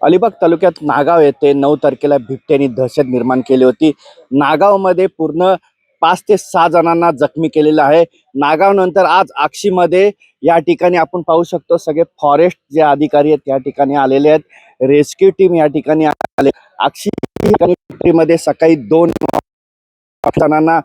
अलिबाग तालुक्यात नागाव येथे 9 तारखेला बिबट्याने दहशत निर्माण केली होती. नागावमध्ये पूर्ण 5 ते 6 जणांना जखमी केलेलं आहे. नागाव नंतर आज आक्षीमध्ये या ठिकाणी आपण पाहू शकतो सगळे फॉरेस्ट जे अधिकारी आहेत त्या ठिकाणी आलेले आहेत. रेस्क्यू टीम या ठिकाणी आले. आक्षी मध्ये सकाळी 2 जणांना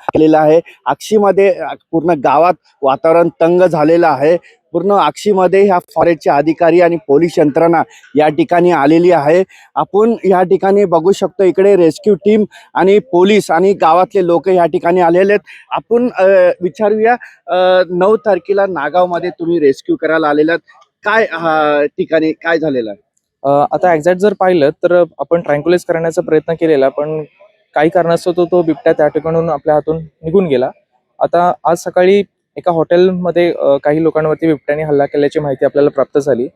केलेलं आहे. आक्षीमध्ये पूर्ण गावात वातावरण तंग झालेलं आहे. पूर्ण आक्षीमध्ये ह्या फॉरेस्टचे अधिकारी आणि पोलीस यंत्रणा या ठिकाणी आलेली आहे. आपण या ठिकाणी बघू शकतो इकडे रेस्क्यू टीम आणि पोलीस आणि गावातले लोक या ठिकाणी आलेले आहेत. आपण विचारूया 9 तारखेला नागावमध्ये तुम्ही रेस्क्यू करायला आलेलात, काय ठिकाणी काय झालेलं आहे? आता एक्झॅक्ट जर पाहिलं तर आपण ट्रँक्युलाइज करण्याचा प्रयत्न केलेला, पण काही कारणास्तव तो बिबट्या त्या ठिकाणून आपल्या हातून निघून गेला. आता आज सकाळी एका हॉटेलमध्ये काही लोकांवरती बिबट्याने हल्ला केल्याची माहिती आपल्याला प्राप्त झाली.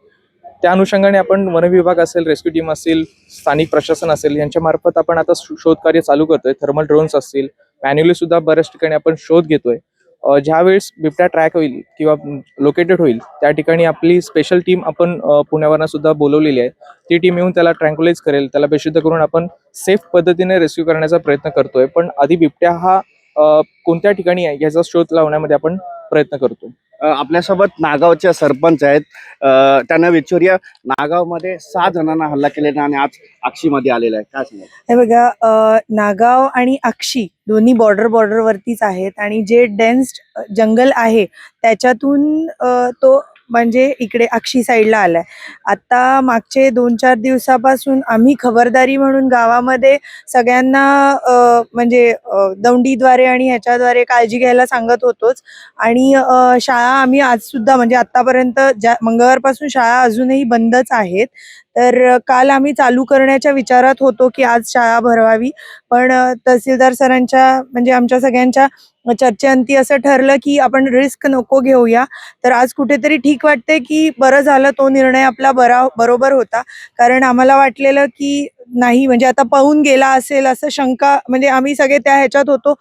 त्या अनुषंगाने आपण वन विभाग असेल, रेस्क्यू टीम असेल, स्थानिक प्रशासन असेल यांच्या मार्फत आपण आता शोधकार्य चालू करतोय. थर्मल ड्रोन्स असतील, मॅन्युअली सुद्धा बऱ्याच ठिकाणी आपण शोध घेतोय. ज्यावेळेस बिबट्या ट्रॅक होईल किंवा लोकेटेड होईल त्या ठिकाणी आपली स्पेशल टीम आपण पुण्यावरनं सुद्धा बोलवलेली आहे. ती टीम येऊन त्याला ट्रँक्युलाइज करेल, त्याला बेशुद्ध करून आपण सेफ पद्धतीने रेस्क्यू करण्याचा प्रयत्न करतोय. पण आधी बिबट्या हा कोणत्या ठिकाणी आहे याचा शोध लावण्यामध्ये आपण प्रयत्न करतोय. आपल्यासोबत नागावचे सरपंच आहेत. त्यांना विचारूया, नागावमध्ये 6 जणांना हल्ला केलेला आणि आज आक्षीमध्ये आलेला आहे, काय सांगा? हे बघा, नागाव आणि आक्षी दोन्ही बॉर्डरवरतीच आहेत आणि जे डेन्स जंगल आहे त्याच्यातून तो म्हणजे इकडे आक्षी साईडला आलाय. आता मागचे 2-4 दिवसापासून आम्ही खबरदारी म्हणून गावामध्ये सगळ्यांना म्हणजे दौंडीद्वारे आणि ह्याच्याद्वारे काळजी घ्यायला सांगत होतोच. आणि शाळा आम्ही आज सुद्धा म्हणजे आतापर्यंत मंगळवारपासून शाळा अजूनही बंदच आहेत. तर काल आम्ही चालू करण्याच्या विचारात होतो की आज शाळा भरवावी, पण तहसीलदार सरांच्या म्हणजे आमच्या सगळ्यांच्या चर्चेअंती असं ठरलं की आपण रिस्क नको घेऊया. तर आज कुठेतरी ठीक वाटते की बरं झालं तो निर्णय आपला बरोबर होता. कारण आम्हाला वाटलेलं की नाही म्हणजे आता पळून गेला असेल असं शंका, म्हणजे आम्ही सगळे त्या ह्याच्यात होतो.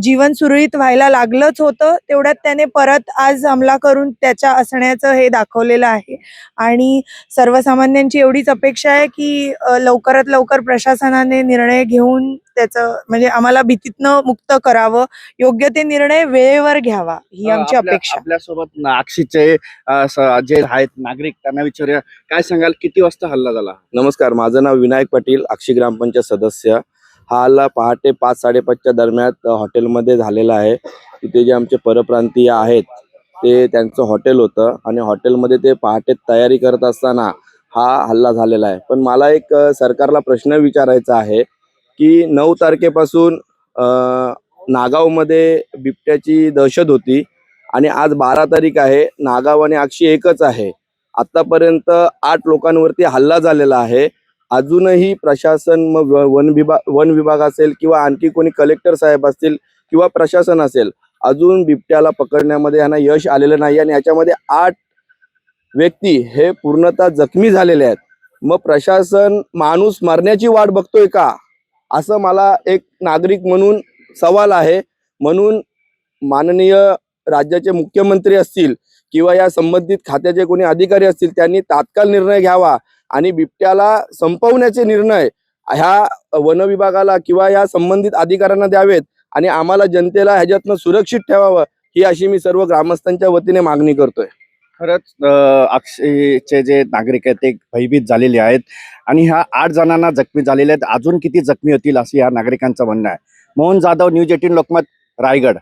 जीवन सुरळीत व्हायला लागलंच होतं, तेवढ्यात त्याने परत आज हमला करून त्याच्या असण्याचं हे दाखवलेलं आहे. आणि सर्वसामान्यांची एवढीच अपेक्षा आहे की लवकरात लवकर प्रशासनाने निर्णय घेऊन त्याचं म्हणजे आम्हाला भीतीतनं मुक्त करावं, योग्य ते निर्णय वेळेवर घ्यावा ही आमची अपेक्षा. आपल्यासोबत आक्षीचे जे आहेत नागरिक, त्यांना विचारूया, काय सांगाल, किती वाजता हल्ला झाला? नमस्कार, माझं नाव विनायक पाटील, आक्षी ग्रामपंचायत सदस्य. हा हल्ला पहाटे 5-5:30च्या दरम्यान हॉटेलमध्ये झालेला आहे. तिथे जे आमचे परप्रांतीय आहेत ते त्यांचं हॉटेल होतं आणि हॉटेलमध्ये ते पहाटे तयारी करत असताना हा हल्ला झालेला आहे. पण मला एक सरकारला प्रश्न विचारायचा आहे की 9 तारखेपासून नागावमध्ये बिबट्याची दहशत होती आणि आज 12 तारीख आहे. नागाव आणि आक्षी एकच आहे. आतापर्यंत 8 लोकांवरती हल्ला झालेला आहे. अजूनही प्रशासन, मग वन विभाग असेल किंवा आणखी कोणी कलेक्टर साहेब असतील किंवा प्रशासन असेल, अजून बिबट्याला पकडण्यामध्ये यांना यश आलेलं नाही आणि याच्यामध्ये 8 व्यक्ती हे पूर्णतः जखमी झालेले आहेत. मग प्रशासन माणूस मरण्याची वाट बघतोय का, असं मला एक नागरिक म्हणून सवाल आहे. म्हणून माननीय राज्याचे मुख्यमंत्री असतील किंवा या संबंधित खात्याचे कोणी अधिकारी असतील त्यांनी तात्काळ निर्णय घ्यावा आणि बिबट्याला संपवण्याचे निर्णय ह्या वन विभागाला किंवा या संबंधित अधिकाऱ्यांना द्यावेत आणि आम्हाला जनतेला ह्याच्यातनं सुरक्षित ठेवावं, ही अशी मी सर्व ग्रामस्थांच्या वतीने मागणी करतोय. खरंच आक्षीचे जे नागरिक आहेत ते भयभीत झालेले आहेत आणि ह्या 8 जणांना जखमी झालेले आहेत. अजून किती जखमी होतील असं या नागरिकांचं म्हणणं आहे. मोहन जाधव, न्यूज 18 लोकमत, रायगड.